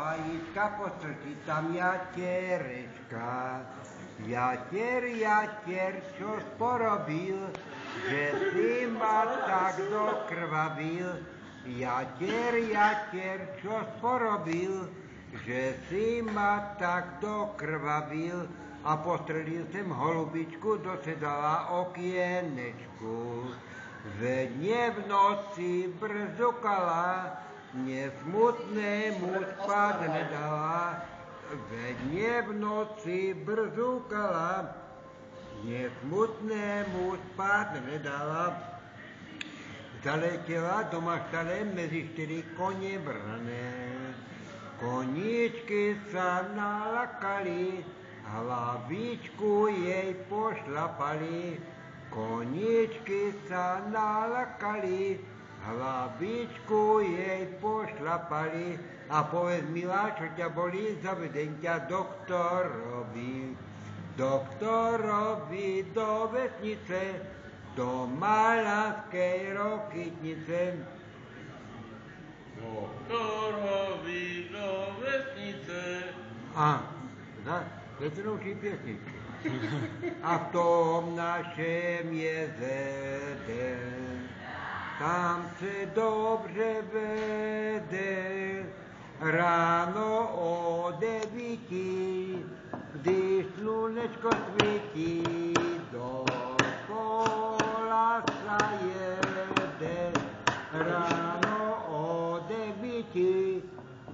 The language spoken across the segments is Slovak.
vajíčka postrčí tam jaterečka. Jater, čo sporobil, že si ma tak dokrvavil. Jater, čo sporobil, že si ma tak dokrvavil. A postrelil sem holubičku, dosedala okienečku. Veď nie v noci brzukala, nesmutnému spať nedala. Veď nie v noci brzúkala, nesmutnému spať nedala. Zaletela do maštale mezi 4 kone vrhné. Koníčky sa nalakali, hlavičku jej pošlapali. Koníčky sa nalakali, hlavičku jej pošlapali. A povedz, milá, čo ťa bolí, zavedem ťa doktorovi. Doktorovi do vesnice, do Malanskej Rokytnice. Doktorovi do vesnice. Teď se naučí pěsničky. A v tom našem jezere, tam se dobře vede, ráno o 9, když slunečko svítí, do kola sa jede. Ráno o 9,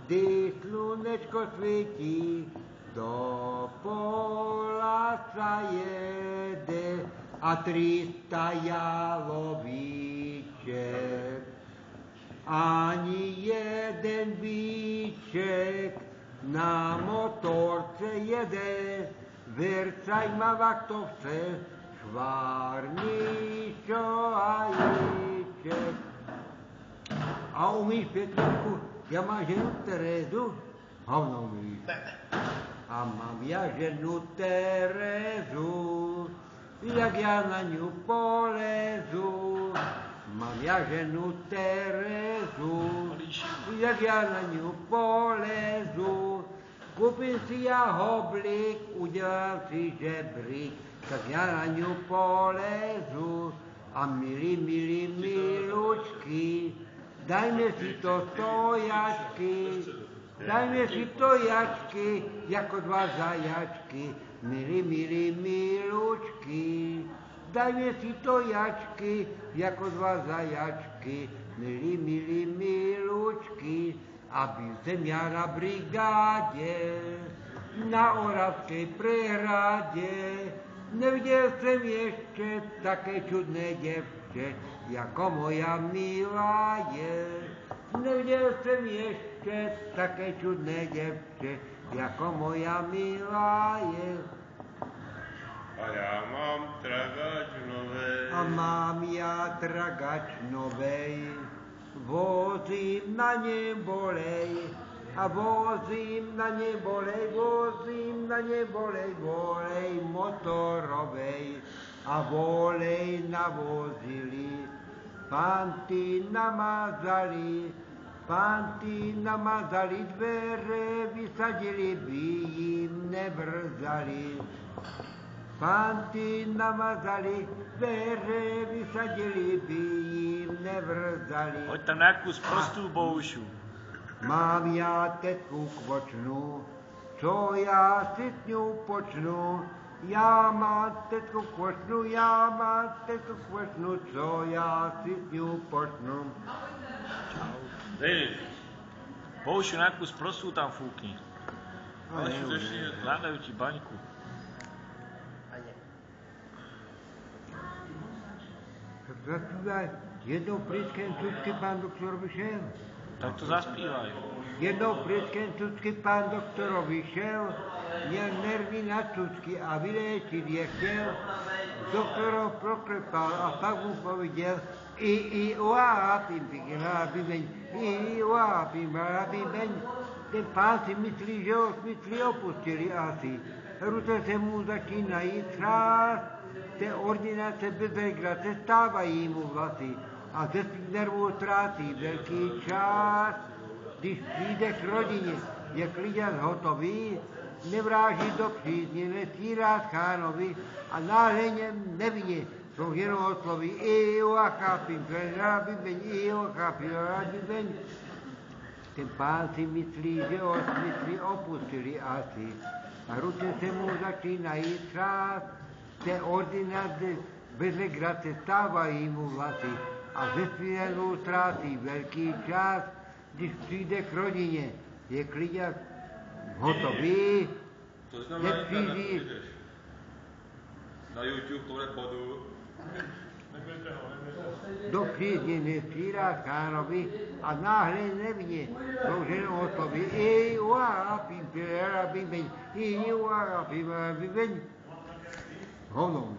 když slunečko svítí, do pola sa jede. A 300 jalovíček, ani jeden víček na motorce jede. Vercaj ma vaktovce, švárničo a jíček. A umíš pěkničku, já mám ženu Terezu, hovno umíš. A mám já ženu Terezu, jak já na ňu polezu. Mám já ženu Terezu, jak já na ňu polezu. Kúpim si já hoblík, udělám si žebrík, tak já na ňu polezu. A milučky, dajme si to stojačky. Dajme si to jačky, jako 2 zajačky, milučky. Dajme si to jačky, jako 2 zajačky, milučky. A byl jsem já na brigádě, na Oravské prehradě. Neviděl jsem ještě také čudné děvče, jako moja milá je. Neviděl jsem ještě také čudné děvče, jako moja milá je. A já mám tragač novej. A mám já tragač novej, vozím na něm bolej. A vozím na ně volej motorovej. A volej navozili, panty namazali, dvere vysadili, by jim nebrzali. Panty namazali, dvere vysadili, by jim nevrzali. Hoď tam nejakú sprostú boušu. Mám já tetku kvočnu, co já si s ňou počnu. Já mám tetku kvočnu, co já si s ňou počnu. Dej, boušu nejakú sprostú tam fúkni. Hľadajú ti baňku. Zaspívaj, jednou pryskem cucky pán doktor vyšel. Tak to zaspívaj. Jednou pryskem cucky pán doktor vyšel, měl nervy na cucky a vyléčit je chtěl. Doktorov proklepal a pak mu pověděl, ten pán si myslí, že ho smysly opustili asi. Ruce se mu začínají třást, té ordinace bez regrace stávají mu vlasy a ze svých nervů ztrácí velký čas. když přijde k rodině, je klidět hotový, nevráží do přízně, netírá chánovi a náhleně nevině, jsou jenom osloví i a chápím, rábibeň, i a chápím, rábibeň. Ten pán si myslí, že ho smysly opustili asi a ruce se mu začínají třát, té ordinace vedle grace stávají mu vlasy a ze svědou ztrácí velký čas, když přijde k rodině, je klidně hotový, nepřijde. Na YouTube tohle bodu. Do přízně nestírá chánovi a náhle nevně souženou osloví i uápím, i uápím, honom.